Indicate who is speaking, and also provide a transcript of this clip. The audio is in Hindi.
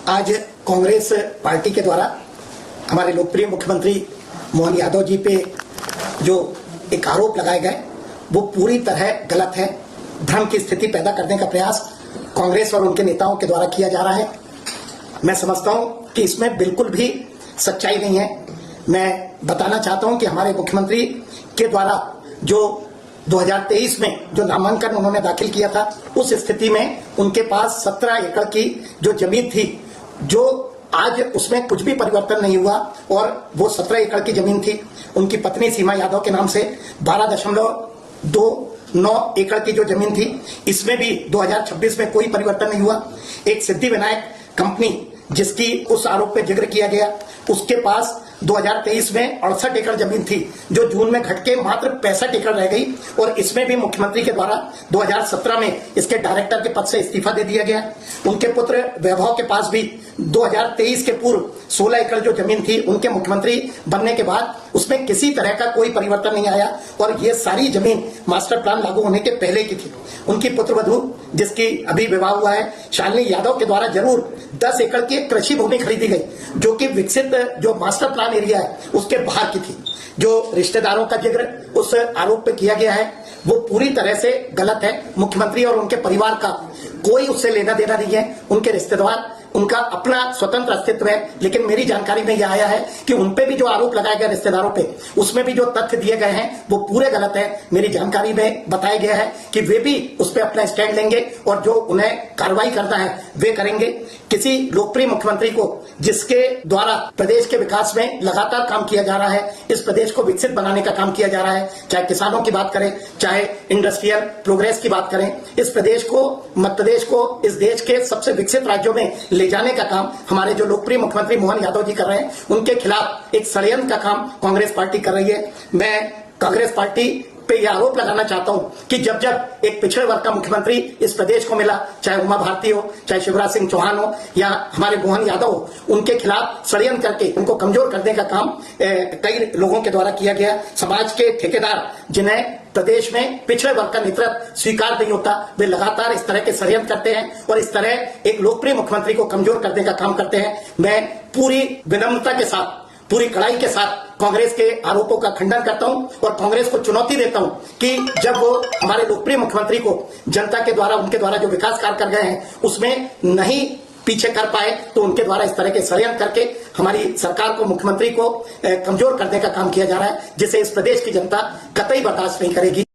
Speaker 1: आज कांग्रेस पार्टी के द्वारा हमारे लोकप्रिय मुख्यमंत्री मोहन यादव जी पे जो एक आरोप लगाए गए वो पूरी तरह गलत है। भ्रम की स्थिति पैदा करने का प्रयास कांग्रेस और उनके नेताओं के द्वारा किया जा रहा है। मैं समझता हूं कि इसमें बिल्कुल भी सच्चाई नहीं है। मैं बताना चाहता हूं कि हमारे मुख्यमंत्री के द्वारा जो 2023 में जो नामांकन उन्होंने दाखिल किया था, उस स्थिति में उनके पास 17 एकड़ की जो जमीन थी, जो आज उसमें कुछ भी परिवर्तन नहीं हुआ और वो 17 एकड़ की जमीन थी। उनकी पत्नी सीमा यादव के नाम से 12.29 एकड़ की जो जमीन थी, इसमें भी 2026 में कोई परिवर्तन नहीं हुआ। एक सिद्धि विनायक कंपनी जिसकी उस आरोप पे जिक्र किया गया, उसके पास 2023 में 68 एकड़ जमीन थी, जो जून में घट के मात्र 65 एकड़ रह गई। और इसमें भी मुख्यमंत्री के द्वारा 2017 में इसके डायरेक्टर के पद से इस्तीफा दे दिया गया। उनके पुत्र वैभव के पास भी 2023 के पूर्व 16 एकड़ जो जमीन थी, उनके मुख्यमंत्री बनने के बाद उसमें किसी तरह का कोई परिवर्तन नहीं आया और ये सारी जमीन मास्टर प्लान लागू होने के पहले की थी। उनकी पुत्रवधू जिसकी अभी विवाह हुआ है, शालिनी यादव के द्वारा जरूर 10 एकड़ की कृषि भूमि खरीदी गई, जो कि विकसित जो मास्टर प्लान एरिया है उसके बाहर की थी। जो रिश्तेदारों का जिक्र उस आरोप पे किया गया है वो पूरी तरह से गलत है। मुख्यमंत्री और उनके परिवार का कोई उससे लेना देना नहीं है। उनके रिश्तेदार, उनका अपना स्वतंत्र अस्तित्व है। लेकिन मेरी जानकारी में यह आया है कि उनपे भी जो आरोप लगाए गए रिश्तेदारों पे, उसमें भी जो तथ्य दिए गए हैं वो पूरे गलत है। मेरी जानकारी में बताया गया है कि वे भी उस पर अपना स्टैंड लेंगे और जो उन्हें कार्रवाई करना है वे करेंगे। किसी लोकप्रिय मुख्यमंत्री को, जिसके द्वारा प्रदेश के विकास में लगातार काम किया जा रहा है, इस प्रदेश को विकसित बनाने का काम किया जा रहा है, चाहे किसानों की बात करें, चाहे इंडस्ट्रियल प्रोग्रेस की बात करें, इस प्रदेश को, मध्य प्रदेश को इस देश के सबसे विकसित राज्यों में ले जाने का काम हमारे जो लोकप्रिय मुख्यमंत्री मोहन यादव जी कर रहे हैं। उनके खिलाफ एक षड्यंत्र का काम कांग्रेस पार्टी कर रही है। मैं कांग्रेस पार्टी पे यह आरोप लगाना चाहता हूं कि जब जब एक पिछड़े वर्ग का मुख्यमंत्री इस प्रदेश को मिला, चाहे उमा भारती हो, चाहे शिवराज सिंह चौहान हो या हमारे मोहन यादव हो, उनके खिलाफ षड्यंत्र करके उनको कमजोर करने का काम कई लोगों के द्वारा किया गया। समाज के ठेकेदार, जिन्हें प्रदेश में पिछड़े वर्ग का नेतृत्व स्वीकार नहीं होता, वे लगातार इस तरह के षड्यंत्र करते हैं और इस तरह एक लोकप्रिय मुख्यमंत्री को कमजोर करने का काम करते हैं। मैं पूरी विनम्रता के साथ, पूरी कड़ाई के साथ कांग्रेस के आरोपों का खंडन करता हूं और कांग्रेस को चुनौती देता हूं कि जब वो हमारे लोकप्रिय मुख्यमंत्री को जनता के द्वारा, उनके द्वारा जो विकास कार्य कर गए हैं उसमें नहीं पीछे कर पाए, तो उनके द्वारा इस तरह के षड्यंत्र करके हमारी सरकार को, मुख्यमंत्री को कमजोर करने का काम किया जा रहा है, जिसे इस प्रदेश की जनता कतई बर्दाश्त नहीं करेगी।